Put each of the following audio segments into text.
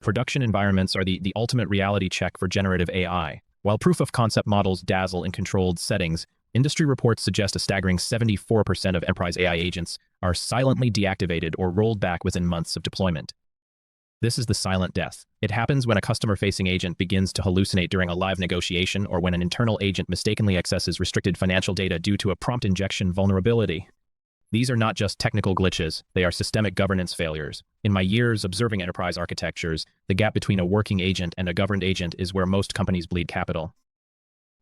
Production environments are the ultimate reality check for generative AI. While proof-of-concept models dazzle in controlled settings, industry reports suggest a staggering 74% of enterprise AI agents are silently deactivated or rolled back within months of deployment. This is the silent death. It happens when a customer-facing agent begins to hallucinate during a live negotiation or when an internal agent mistakenly accesses restricted financial data due to a prompt injection vulnerability. These are not just technical glitches, they are systemic governance failures. In my years observing enterprise architectures, the gap between a working agent and a governed agent is where most companies bleed capital.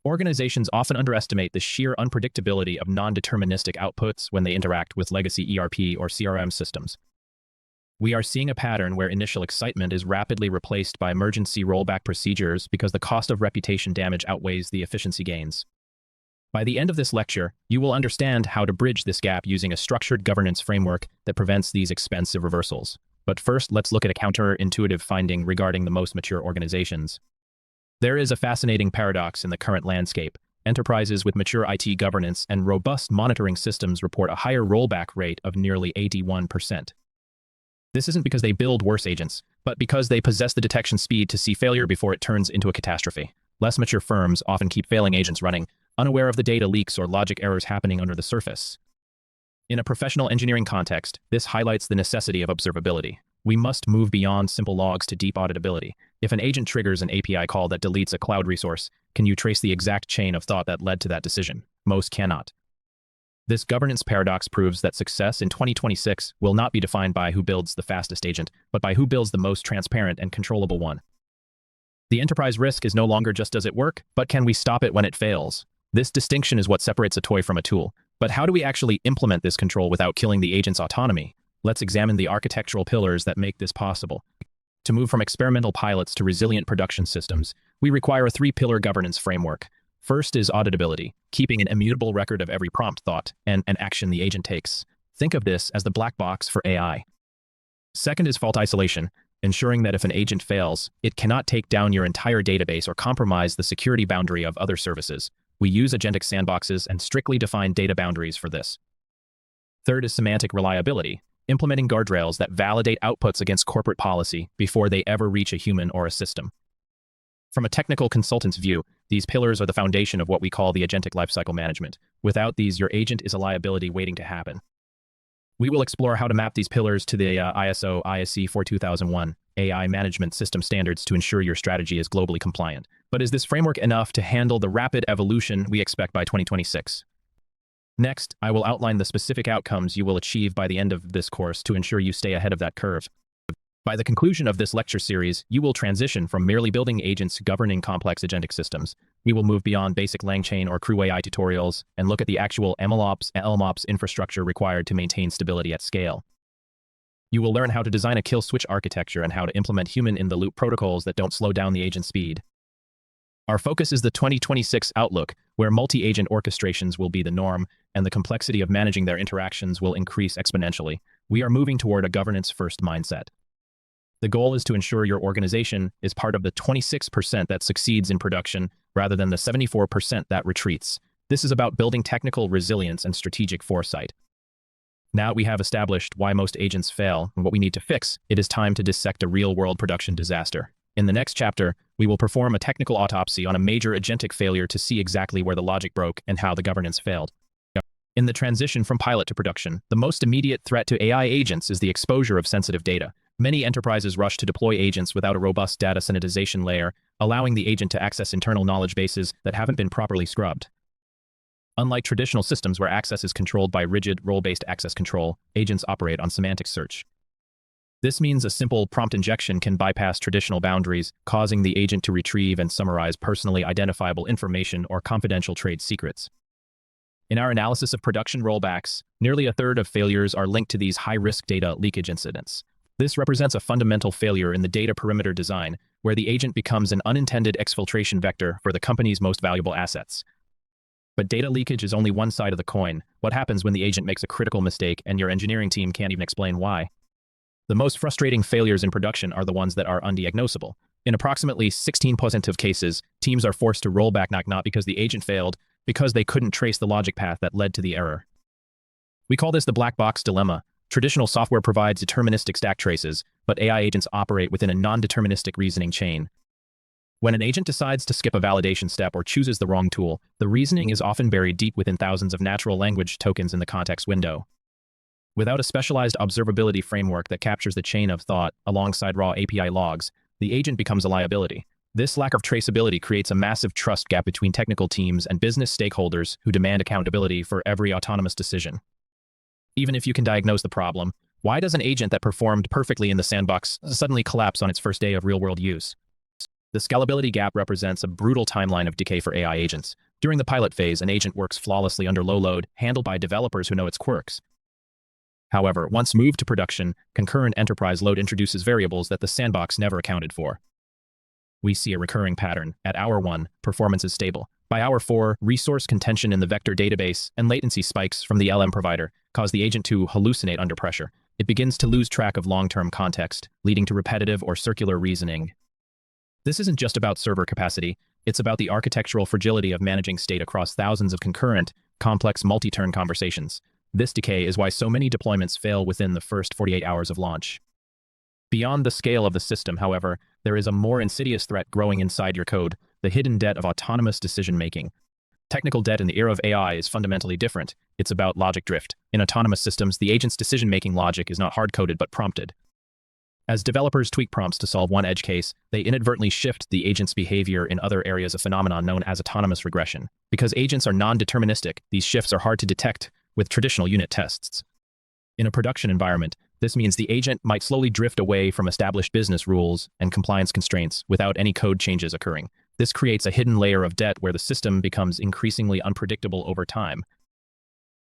Organizations often underestimate the sheer unpredictability of non-deterministic outputs when they interact with legacy ERP or CRM systems. We are seeing a pattern where initial excitement is rapidly replaced by emergency rollback procedures because the cost of reputation damage outweighs the efficiency gains. By the end of this lecture, you will understand how to bridge this gap using a structured governance framework that prevents these expensive reversals. But first, let's look at a counterintuitive finding regarding the most mature organizations. There is a fascinating paradox in the current landscape. Enterprises with mature IT governance and robust monitoring systems report a higher rollback rate of nearly 81%. This isn't because they build worse agents, but because they possess the detection speed to see failure before it turns into a catastrophe. Less mature firms often keep failing agents running, unaware of the data leaks or logic errors happening under the surface. In a professional engineering context, this highlights the necessity of observability. We must move beyond simple logs to deep auditability. If an agent triggers an API call that deletes a cloud resource, can you trace the exact chain of thought that led to that decision? Most cannot. This governance paradox proves that success in 2026 will not be defined by who builds the fastest agent, but by who builds the most transparent and controllable one. The enterprise risk is no longer just does it work, but can we stop it when it fails? This distinction is what separates a toy from a tool. But how do we actually implement this control without killing the agent's autonomy? Let's examine the architectural pillars that make this possible. To move from experimental pilots to resilient production systems, we require a three-pillar governance framework. First is auditability, keeping an immutable record of every prompt, thought, and action the agent takes. Think of this as the black box for AI. Second is fault isolation, ensuring that if an agent fails, it cannot take down your entire database or compromise the security boundary of other services. We use agentic sandboxes and strictly define data boundaries for this. Third is semantic reliability, implementing guardrails that validate outputs against corporate policy before they ever reach a human or a system. From a technical consultant's view, these pillars are the foundation of what we call the agentic lifecycle management. Without these, your agent is a liability waiting to happen. We will explore how to map these pillars to the ISO/IEC 42001 AI management system standards to ensure your strategy is globally compliant. But is this framework enough to handle the rapid evolution we expect by 2026? Next, I will outline the specific outcomes you will achieve by the end of this course to ensure you stay ahead of that curve. By the conclusion of this lecture series, you will transition from merely building agents governing complex agentic systems. We will move beyond basic LangChain or Crew AI tutorials and look at the actual MLOps and LMOps infrastructure required to maintain stability at scale. You will learn how to design a kill switch architecture and how to implement human-in-the-loop protocols that don't slow down the agent's speed. Our focus is the 2026 outlook, where multi-agent orchestrations will be the norm, and the complexity of managing their interactions will increase exponentially. We are moving toward a governance-first mindset. The goal is to ensure your organization is part of the 26% that succeeds in production rather than the 74% that retreats. This is about building technical resilience and strategic foresight. Now we have established why most agents fail and what we need to fix, it is time to dissect a real-world production disaster. In the next chapter, we will perform a technical autopsy on a major agentic failure to see exactly where the logic broke and how the governance failed. In the transition from pilot to production, the most immediate threat to AI agents is the exposure of sensitive data. Many enterprises rush to deploy agents without a robust data sanitization layer, allowing the agent to access internal knowledge bases that haven't been properly scrubbed. Unlike traditional systems where access is controlled by rigid, role-based access control, agents operate on semantic search. This means a simple prompt injection can bypass traditional boundaries, causing the agent to retrieve and summarize personally identifiable information or confidential trade secrets. In our analysis of production rollbacks, nearly a third of failures are linked to these high-risk data leakage incidents. This represents a fundamental failure in the data perimeter design, where the agent becomes an unintended exfiltration vector for the company's most valuable assets. But data leakage is only one side of the coin. What happens when the agent makes a critical mistake and your engineering team can't even explain why? The most frustrating failures in production are the ones that are undiagnosable. In approximately 16% of cases, teams are forced to roll back not because the agent failed, because they couldn't trace the logic path that led to the error. We call this the black box dilemma. Traditional software provides deterministic stack traces, but AI agents operate within a non-deterministic reasoning chain. When an agent decides to skip a validation step or chooses the wrong tool, the reasoning is often buried deep within thousands of natural language tokens in the context window. Without a specialized observability framework that captures the chain of thought alongside raw API logs, the agent becomes a liability. This lack of traceability creates a massive trust gap between technical teams and business stakeholders who demand accountability for every autonomous decision. Even if you can diagnose the problem, why does an agent that performed perfectly in the sandbox suddenly collapse on its first day of real-world use? The scalability gap represents a brutal timeline of decay for AI agents. During the pilot phase, an agent works flawlessly under low load, handled by developers who know its quirks. However, once moved to production, concurrent enterprise load introduces variables that the sandbox never accounted for. We see a recurring pattern. At hour 1, performance is stable. By hour 4, resource contention in the vector database and latency spikes from the LM provider cause the agent to hallucinate under pressure. It begins to lose track of long-term context, leading to repetitive or circular reasoning. This isn't just about server capacity, it's about the architectural fragility of managing state across thousands of concurrent, complex multi-turn conversations. This decay is why so many deployments fail within the first 48 hours of launch. Beyond the scale of the system, however, there is a more insidious threat growing inside your code, the hidden debt of autonomous decision-making. Technical debt in the era of AI is fundamentally different. It's about logic drift. In autonomous systems, the agent's decision-making logic is not hard-coded but prompted. As developers tweak prompts to solve one edge case, they inadvertently shift the agent's behavior in other areas, a phenomenon known as autonomous regression. Because agents are non-deterministic, these shifts are hard to detect with traditional unit tests. In a production environment, this means the agent might slowly drift away from established business rules and compliance constraints without any code changes occurring. This creates a hidden layer of debt where the system becomes increasingly unpredictable over time.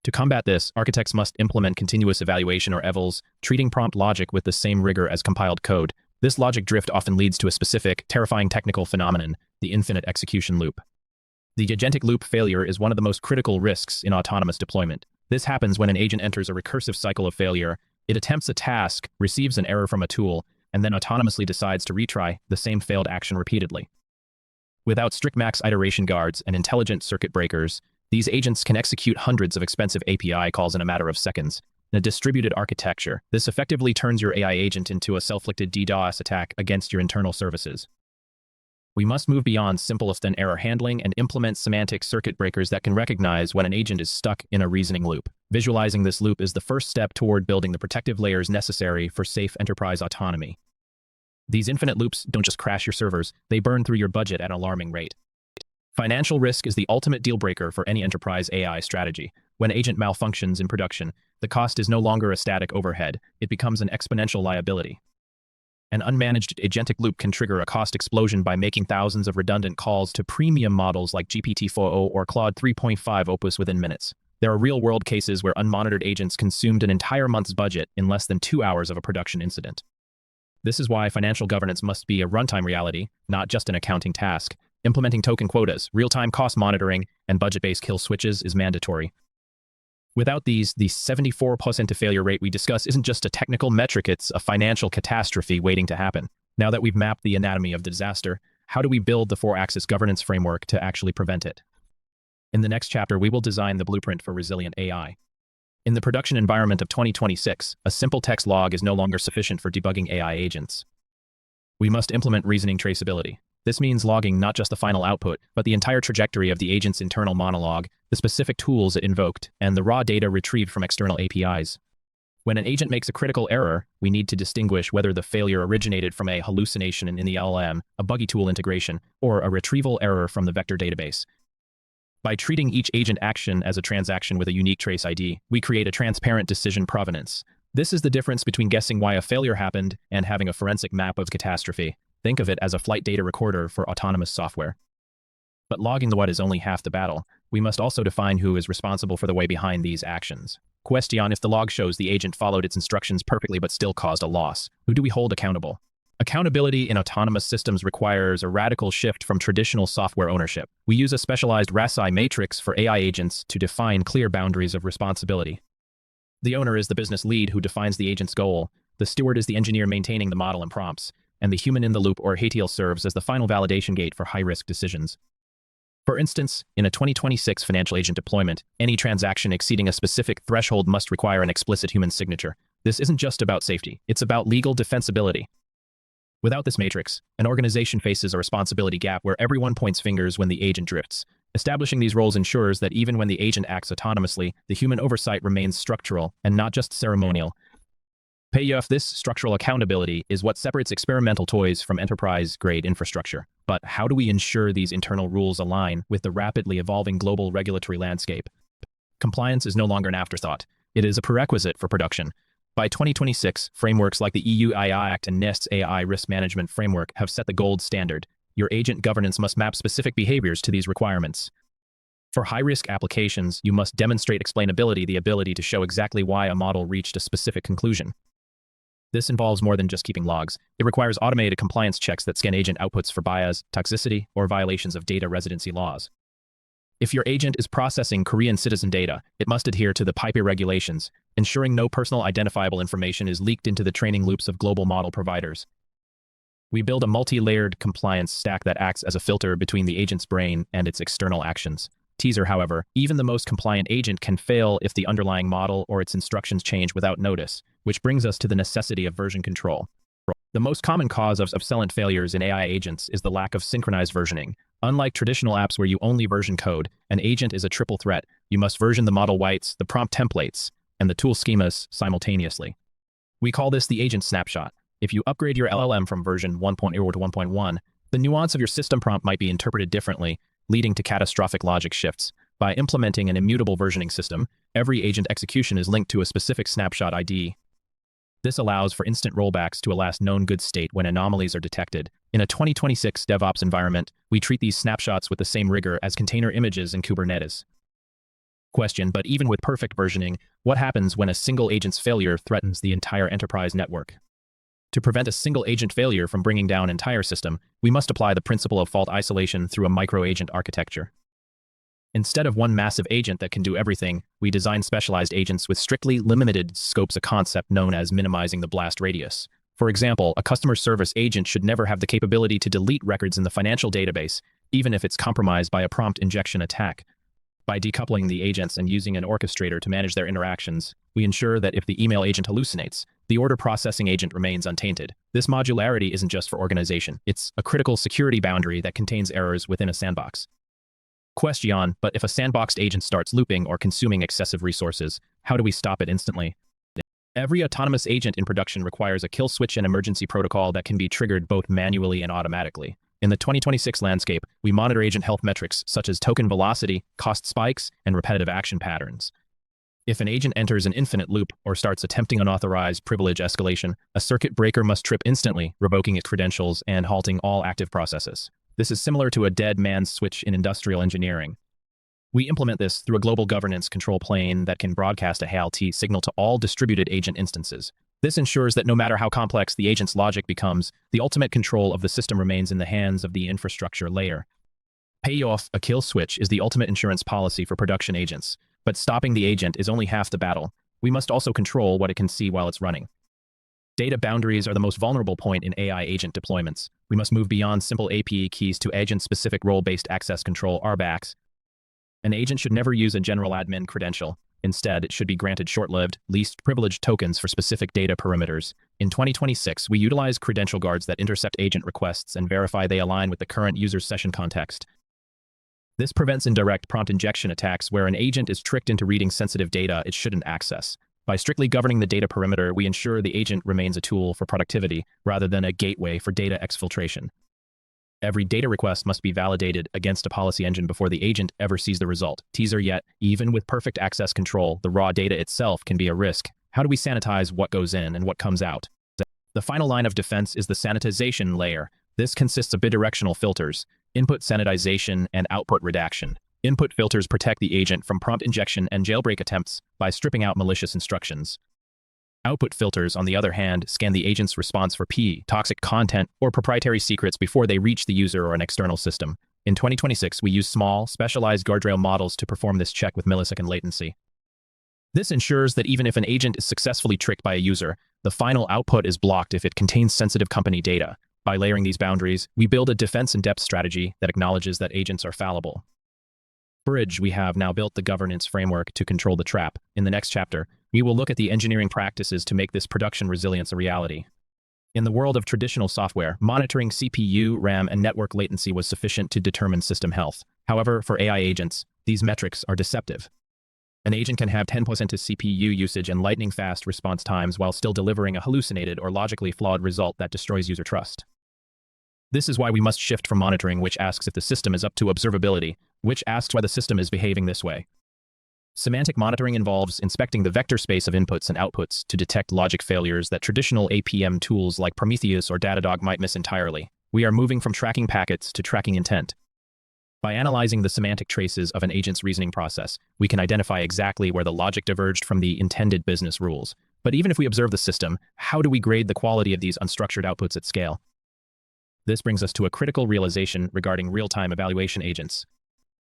To combat this, architects must implement continuous evaluation or evals, treating prompt logic with the same rigor as compiled code. This logic drift often leads to a specific, terrifying technical phenomenon, the infinite execution loop. The agentic loop failure is one of the most critical risks in autonomous deployment. This happens when an agent enters a recursive cycle of failure. It attempts a task, receives an error from a tool, and then autonomously decides to retry the same failed action repeatedly. Without strict max iteration guards and intelligent circuit breakers, these agents can execute hundreds of expensive API calls in a matter of seconds. In a distributed architecture, this effectively turns your AI agent into a self-inflicted DDoS attack against your internal services. We must move beyond simplest and error handling and implement semantic circuit breakers that can recognize when an agent is stuck in a reasoning loop. Visualizing this loop is the first step toward building the protective layers necessary for safe enterprise autonomy. These infinite loops don't just crash your servers, they burn through your budget at an alarming rate. Financial risk is the ultimate deal breaker for any enterprise AI strategy. When agent malfunctions in production, the cost is no longer a static overhead, it becomes an exponential liability. An unmanaged agentic loop can trigger a cost explosion by making thousands of redundant calls to premium models like GPT-4o or Claude 3.5 Opus within minutes. There are real-world cases where unmonitored agents consumed an entire month's budget in less than 2 hours of a production incident. This is why financial governance must be a runtime reality, not just an accounting task. Implementing token quotas, real-time cost monitoring, and budget-based kill switches is mandatory. Without these, the 74% of failure rate we discuss isn't just a technical metric, it's a financial catastrophe waiting to happen. Now that we've mapped the anatomy of the disaster, how do we build the 4-axis governance framework to actually prevent it? In the next chapter, we will design the blueprint for resilient AI. In the production environment of 2026, a simple text log is no longer sufficient for debugging AI agents. We must implement reasoning traceability. This means logging not just the final output, but the entire trajectory of the agent's internal monologue, the specific tools it invoked, and the raw data retrieved from external APIs. When an agent makes a critical error, we need to distinguish whether the failure originated from a hallucination in the LLM, a buggy tool integration, or a retrieval error from the vector database. By treating each agent action as a transaction with a unique trace ID, we create a transparent decision provenance. This is the difference between guessing why a failure happened and having a forensic map of catastrophe. Think of it as a flight data recorder for autonomous software. But logging the what is only half the battle. We must also define who is responsible for the way behind these actions. Question: if the log shows the agent followed its instructions perfectly but still caused a loss, who do we hold accountable? Accountability in autonomous systems requires a radical shift from traditional software ownership. We use a specialized RASI matrix for AI agents to define clear boundaries of responsibility. The owner is the business lead who defines the agent's goal, the steward is the engineer maintaining the model and prompts, and the human in the loop or HTL serves as the final validation gate for high-risk decisions. For instance, in a 2026 financial agent deployment, any transaction exceeding a specific threshold must require an explicit human signature. This isn't just about safety, it's about legal defensibility. Without this matrix, an organization faces a responsibility gap where everyone points fingers when the agent drifts. Establishing these roles ensures that even when the agent acts autonomously, the human oversight remains structural and not just ceremonial. Payoff, this structural accountability is what separates experimental toys from enterprise-grade infrastructure. But how do we ensure these internal rules align with the rapidly evolving global regulatory landscape? Compliance is no longer an afterthought. It is a prerequisite for production. By 2026, frameworks like the EU AI Act and NIST's AI Risk Management Framework have set the gold standard. Your agent governance must map specific behaviors to these requirements. For high-risk applications, you must demonstrate explainability, the ability to show exactly why a model reached a specific conclusion. This involves more than just keeping logs. It requires automated compliance checks that scan agent outputs for bias, toxicity, or violations of data residency laws. If your agent is processing Korean citizen data, it must adhere to the PIPE regulations, ensuring no personal identifiable information is leaked into the training loops of global model providers. We build a multi-layered compliance stack that acts as a filter between the agent's brain and its external actions. Teaser, however, even the most compliant agent can fail if the underlying model or its instructions change without notice, which brings us to the necessity of version control. The most common cause of obsolete failures in AI agents is the lack of synchronized versioning. Unlike traditional apps where you only version code, an agent is a triple threat. You must version the model weights, the prompt templates, and the tool schemas simultaneously. We call this the agent snapshot. If you upgrade your LLM from version 1.0 to 1.1, the nuance of your system prompt might be interpreted differently, leading to catastrophic logic shifts. By implementing an immutable versioning system, every agent execution is linked to a specific snapshot ID. This allows for instant rollbacks to a last known good state when anomalies are detected. In a 2026 DevOps environment, we treat these snapshots with the same rigor as container images in Kubernetes. Question, but even with perfect versioning, what happens when a single agent's failure threatens the entire enterprise network? To prevent a single agent failure from bringing down an entire system, we must apply the principle of fault isolation through a micro-agent architecture. Instead of one massive agent that can do everything, we design specialized agents with strictly limited scopes, a concept known as minimizing the blast radius. For example, a customer service agent should never have the capability to delete records in the financial database, even if it's compromised by a prompt injection attack. By decoupling the agents and using an orchestrator to manage their interactions, we ensure that if the email agent hallucinates, the order processing agent remains untainted. This modularity isn't just for organization, it's a critical security boundary that contains errors within a sandbox. Question, but if a sandboxed agent starts looping or consuming excessive resources, how do we stop it instantly? Every autonomous agent in production requires a kill switch and emergency protocol that can be triggered both manually and automatically. In the 2026 landscape, we monitor agent health metrics such as token velocity, cost spikes, and repetitive action patterns. If an agent enters an infinite loop or starts attempting unauthorized privilege escalation, a circuit breaker must trip instantly, revoking its credentials and halting all active processes. This is similar to a dead man's switch in industrial engineering. We implement this through a global governance control plane that can broadcast a HALT signal to all distributed agent instances. This ensures that no matter how complex the agent's logic becomes, the ultimate control of the system remains in the hands of the infrastructure layer. Payoff, a kill switch, is the ultimate insurance policy for production agents. But stopping the agent is only half the battle. We must also control what it can see while it's running. Data boundaries are the most vulnerable point in AI agent deployments. We must move beyond simple API keys to agent-specific role-based access control (RBACs). An agent should never use a general admin credential. Instead, it should be granted short-lived, least privileged tokens for specific data perimeters. In 2026, we utilize credential guards that intercept agent requests and verify they align with the current user's session context. This prevents indirect prompt injection attacks where an agent is tricked into reading sensitive data it shouldn't access. By strictly governing the data perimeter, we ensure the agent remains a tool for productivity rather than a gateway for data exfiltration. Every data request must be validated against a policy engine before the agent ever sees the result. Teaser yet, even with perfect access control, the raw data itself can be a risk. How do we sanitize what goes in and what comes out? The final line of defense is the sanitization layer. This consists of bidirectional filters, input sanitization, and output redaction. Input filters protect the agent from prompt injection and jailbreak attempts by stripping out malicious instructions. Output filters, on the other hand, scan the agent's response for toxic content, or proprietary secrets before they reach the user or an external system. In 2026, we use small, specialized guardrail models to perform this check with millisecond latency. This ensures that even if an agent is successfully tricked by a user, the final output is blocked if it contains sensitive company data. By layering these boundaries, we build a defense-in-depth strategy that acknowledges that agents are fallible. Bridge, we have now built the governance framework to control the trap. In the next chapter, we will look at the engineering practices to make this production resilience a reality. In the world of traditional software, monitoring CPU, RAM, and network latency was sufficient to determine system health. However, for AI agents, these metrics are deceptive. An agent can have 10% of CPU usage and lightning-fast response times while still delivering a hallucinated or logically flawed result that destroys user trust. This is why we must shift from monitoring, which asks if the system is up to observability, which asks why the system is behaving this way. Semantic monitoring involves inspecting the vector space of inputs and outputs to detect logic failures that traditional APM tools like Prometheus or Datadog might miss entirely. We are moving from tracking packets to tracking intent. By analyzing the semantic traces of an agent's reasoning process, we can identify exactly where the logic diverged from the intended business rules. But even if we observe the system, how do we grade the quality of these unstructured outputs at scale? This brings us to a critical realization regarding real-time evaluation agents.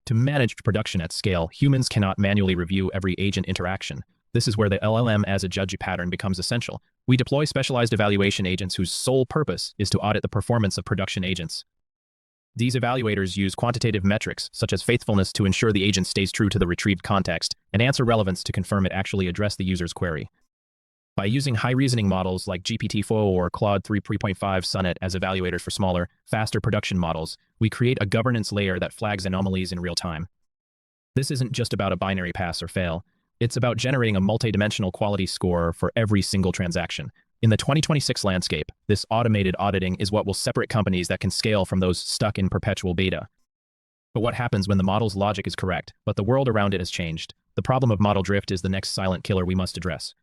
To manage production at scale, humans cannot manually review every agent interaction. This is where the LLM as a judge pattern becomes essential. We deploy specialized evaluation agents whose sole purpose is to audit the performance of production agents. These evaluators use quantitative metrics, such as faithfulness, to ensure the agent stays true to the retrieved context, and answer relevance to confirm it actually addressed the user's query. By using high-reasoning models like GPT-4 or Claude 3.5 Sonnet as evaluators for smaller, faster production models, we create a governance layer that flags anomalies in real time. This isn't just about a binary pass or fail. It's about generating a multidimensional quality score for every single transaction. In the 2026 landscape, this automated auditing is what will separate companies that can scale from those stuck in perpetual beta. But what happens when the model's logic is correct, but the world around it has changed? The problem of model drift is the next silent killer we must address.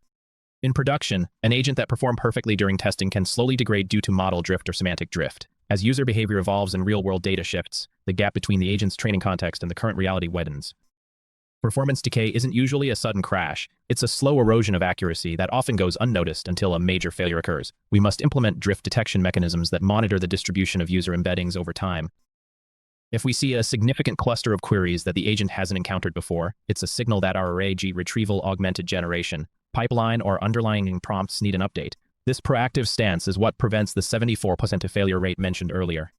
In production, an agent that performed perfectly during testing can slowly degrade due to model drift or semantic drift. As user behavior evolves and real-world data shifts, the gap between the agent's training context and the current reality widens. Performance decay isn't usually a sudden crash. It's a slow erosion of accuracy that often goes unnoticed until a major failure occurs. We must implement drift detection mechanisms that monitor the distribution of user embeddings over time. If we see a significant cluster of queries that the agent hasn't encountered before, it's a signal that our array-G retrieval augmented generation, pipeline, or underlying prompts need an update. This proactive stance is what prevents the 74% of failure rate mentioned earlier.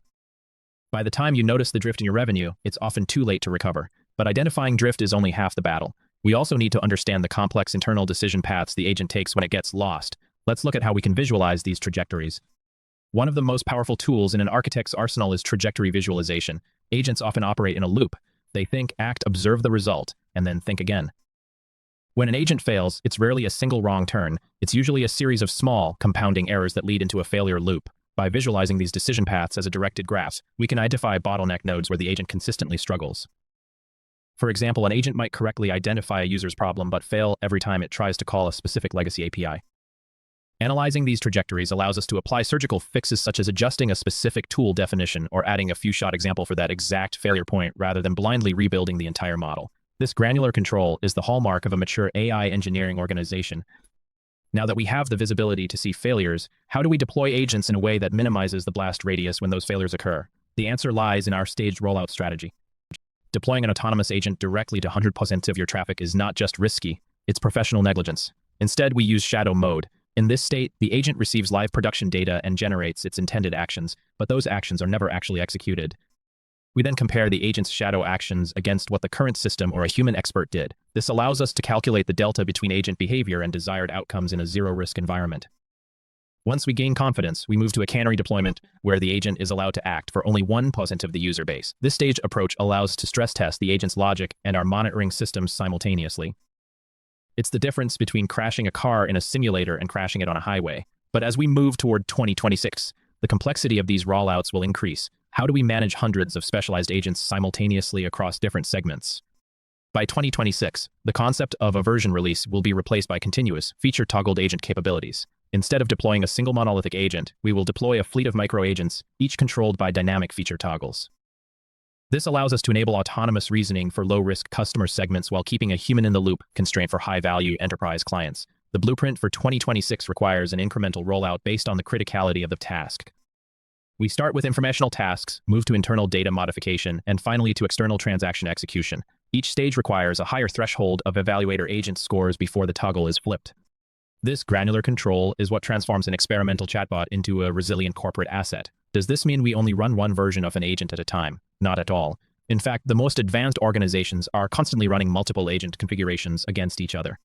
By the time you notice the drift in your revenue, it's often too late to recover. But identifying drift is only half the battle. We also need to understand the complex internal decision paths the agent takes when it gets lost. Let's look at how we can visualize these trajectories. One of the most powerful tools in an architect's arsenal is trajectory visualization. Agents often operate in a loop. They think, act, observe the result, and then think again. When an agent fails, it's rarely a single wrong turn. It's usually a series of small, compounding errors that lead into a failure loop. By visualizing these decision paths as a directed graph, we can identify bottleneck nodes where the agent consistently struggles. For example, an agent might correctly identify a user's problem but fail every time it tries to call a specific legacy API. Analyzing these trajectories allows us to apply surgical fixes such as adjusting a specific tool definition or adding a few-shot example for that exact failure point rather than blindly rebuilding the entire model. This granular control is the hallmark of a mature AI engineering organization. Now that we have the visibility to see failures, how do we deploy agents in a way that minimizes the blast radius when those failures occur? The answer lies in our staged rollout strategy. Deploying an autonomous agent directly to 100% of your traffic is not just risky, it's professional negligence. Instead, we use shadow mode. In this state, the agent receives live production data and generates its intended actions, but those actions are never actually executed. We then compare the agent's shadow actions against what the current system or a human expert did. This allows us to calculate the delta between agent behavior and desired outcomes in a zero-risk environment. Once we gain confidence, we move to a canary deployment where the agent is allowed to act for only 1% of the user base. This stage approach allows us to stress test the agent's logic and our monitoring systems simultaneously. It's the difference between crashing a car in a simulator and crashing it on a highway. But as we move toward 2026, the complexity of these rollouts will increase. How do we manage hundreds of specialized agents simultaneously across different segments? By 2026, the concept of a version release will be replaced by continuous, feature-toggled agent capabilities. Instead of deploying a single monolithic agent, we will deploy a fleet of micro-agents, each controlled by dynamic feature toggles. This allows us to enable autonomous reasoning for low-risk customer segments while keeping a human-in-the-loop constraint for high-value enterprise clients. The blueprint for 2026 requires an incremental rollout based on the criticality of the task. We start with informational tasks, move to internal data modification, and finally to external transaction execution. Each stage requires a higher threshold of evaluator agent scores before the toggle is flipped. This granular control is what transforms an experimental chatbot into a resilient corporate asset. Does this mean we only run one version of an agent at a time? Not at all. In fact, the most advanced organizations are constantly running multiple agent configurations against each other.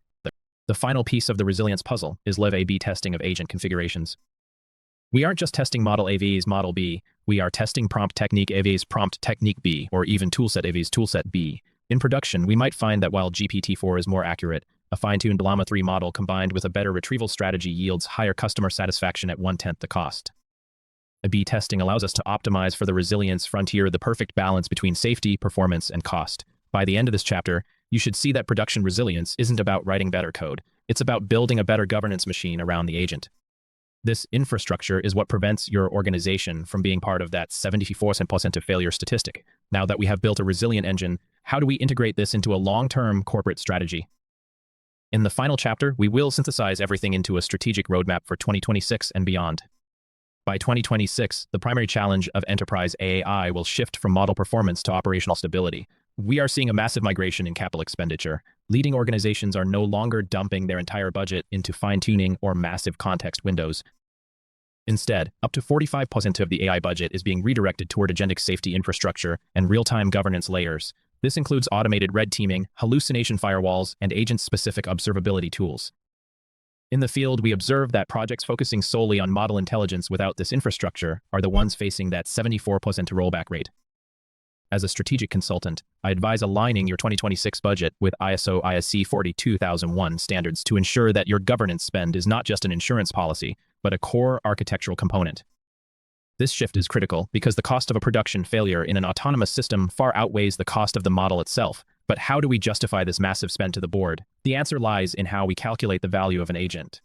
The final piece of the resilience puzzle is live A/B testing of agent configurations. We aren't just testing model AV's model B, we are testing prompt technique AV's prompt technique B, or even toolset AV's toolset B. In production, we might find that while GPT-4 is more accurate, a fine-tuned Llama 3 model combined with a better retrieval strategy yields higher customer satisfaction at 1/10 the cost. A/B testing allows us to optimize for the resilience frontier, the perfect balance between safety, performance, and cost. By the end of this chapter, you should see that production resilience isn't about writing better code. It's about building a better governance machine around the agent. This infrastructure is what prevents your organization from being part of that 74% of failure statistic. Now that we have built a resilient engine, how do we integrate this into a long-term corporate strategy? In the final chapter, we will synthesize everything into a strategic roadmap for 2026 and beyond. By 2026, the primary challenge of enterprise AI will shift from model performance to operational stability. We are seeing a massive migration in capital expenditure. Leading organizations are no longer dumping their entire budget into fine-tuning or massive context windows. Instead, up to 45% of the AI budget is being redirected toward agentic safety infrastructure and real-time governance layers. This includes automated red teaming, hallucination firewalls, and agent-specific observability tools. In the field, we observe that projects focusing solely on model intelligence without this infrastructure are the ones facing that 74% rollback rate. As a strategic consultant, I advise aligning your 2026 budget with ISO/IEC 42001 standards to ensure that your governance spend is not just an insurance policy, but a core architectural component. This shift is critical because the cost of a production failure in an autonomous system far outweighs the cost of the model itself. But how do we justify this massive spend to the board? The answer lies in how we calculate the value of an agent.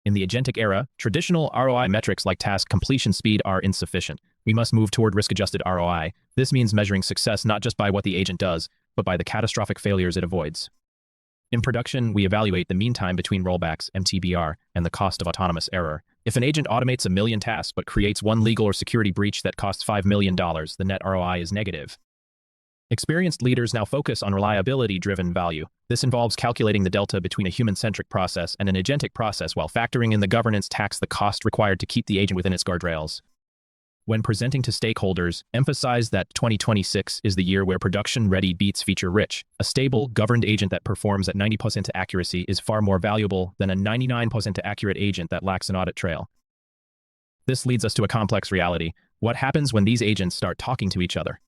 In the agentic era, traditional ROI metrics like task completion speed are insufficient. We must move toward risk-adjusted ROI. This means measuring success not just by what the agent does, but by the catastrophic failures it avoids. In production, we evaluate the mean time between rollbacks, MTBR, and the cost of autonomous error. If an agent automates 1 million tasks but creates one legal or security breach that costs $5 million, the net ROI is negative. Experienced leaders now focus on reliability-driven value. This involves calculating the delta between a human-centric process and an agentic process while factoring in the governance tax, the cost required to keep the agent within its guardrails. When presenting to stakeholders, emphasize that 2026 is the year where production-ready beats feature-rich. A stable, governed agent that performs at 90% accuracy is far more valuable than a 99% accurate agent that lacks an audit trail. This leads us to a complex reality. What happens when these agents start talking to each other?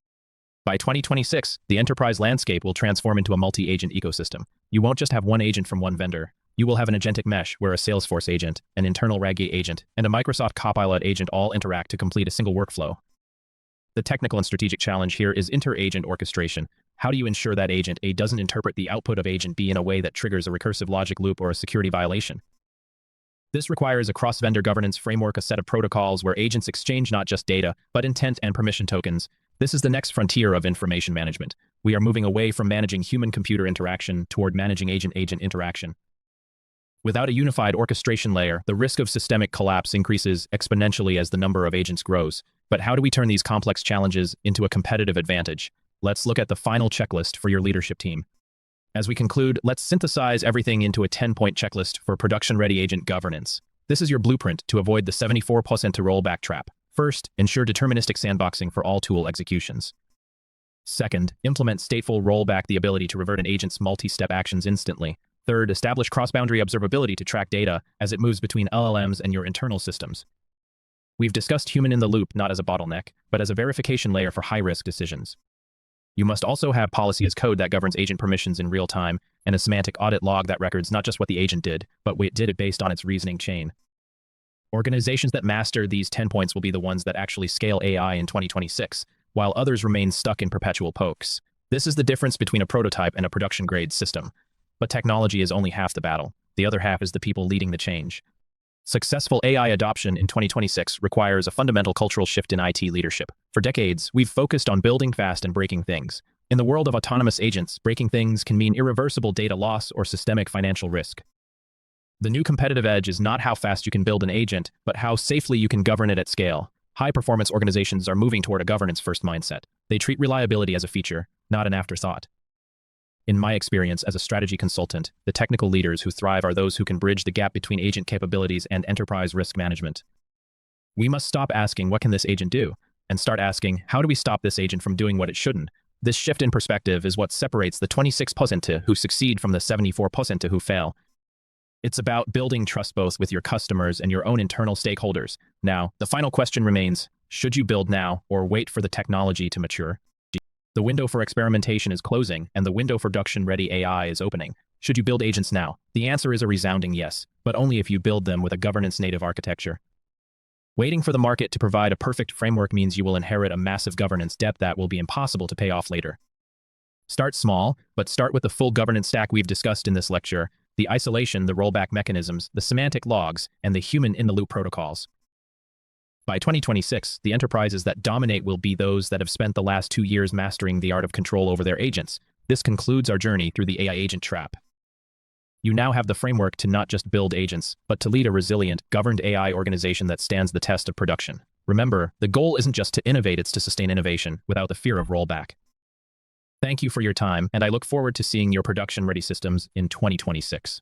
By 2026, the enterprise landscape will transform into a multi-agent ecosystem. You won't just have one agent from one vendor. You will have an agentic mesh where a Salesforce agent, an internal RAG agent, and a Microsoft Copilot agent all interact to complete a single workflow. The technical and strategic challenge here is inter-agent orchestration. How do you ensure that agent A doesn't interpret the output of agent B in a way that triggers a recursive logic loop or a security violation? This requires a cross-vendor governance framework, a set of protocols where agents exchange not just data, but intent and permission tokens. This is the next frontier of information management. We are moving away from managing human-computer interaction toward managing agent-agent interaction. Without a unified orchestration layer, the risk of systemic collapse increases exponentially as the number of agents grows. But how do we turn these complex challenges into a competitive advantage? Let's look at the final checklist for your leadership team. As we conclude, let's synthesize everything into a 10-point checklist for production-ready agent governance. This is your blueprint to avoid the 74% to rollback trap. First, ensure deterministic sandboxing for all tool executions. Second, implement stateful rollback, the ability to revert an agent's multi-step actions instantly. Third, establish cross-boundary observability to track data as it moves between LLMs and your internal systems. We've discussed human in the loop not as a bottleneck, but as a verification layer for high-risk decisions. You must also have policy as code that governs agent permissions in real time, and a semantic audit log that records not just what the agent did, but what it did based on its reasoning chain. Organizations that master these 10 points will be the ones that actually scale AI in 2026, while others remain stuck in perpetual pokes. This is the difference between a prototype and a production-grade system. But technology is only half the battle. The other half is the people leading the change. Successful AI adoption in 2026 requires a fundamental cultural shift in IT leadership. For decades, we've focused on building fast and breaking things. In the world of autonomous agents, breaking things can mean irreversible data loss or systemic financial risk. The new competitive edge is not how fast you can build an agent, but how safely you can govern it at scale. High-performance organizations are moving toward a governance-first mindset. They treat reliability as a feature, not an afterthought. In my experience as a strategy consultant, the technical leaders who thrive are those who can bridge the gap between agent capabilities and enterprise risk management. We must stop asking, what can this agent do? And start asking, how do we stop this agent from doing what it shouldn't? This shift in perspective is what separates the 26% who succeed from the 74% who fail. It's about building trust both with your customers and your own internal stakeholders. Now, the final question remains, should you build now or wait for the technology to mature? The window for experimentation is closing, and the window for production-ready AI is opening. Should you build agents now? The answer is a resounding yes, but only if you build them with a governance-native architecture. Waiting for the market to provide a perfect framework means you will inherit a massive governance debt that will be impossible to pay off later. Start small, but start with the full governance stack we've discussed in this lecture: the isolation, the rollback mechanisms, the semantic logs, and the human-in-the-loop protocols. By 2026, the enterprises that dominate will be those that have spent the last 2 years mastering the art of control over their agents. This concludes our journey through the AI agent trap. You now have the framework to not just build agents, but to lead a resilient, governed AI organization that stands the test of production. Remember, the goal isn't just to innovate, it's to sustain innovation without the fear of rollback. Thank you for your time, and I look forward to seeing your production-ready systems in 2026.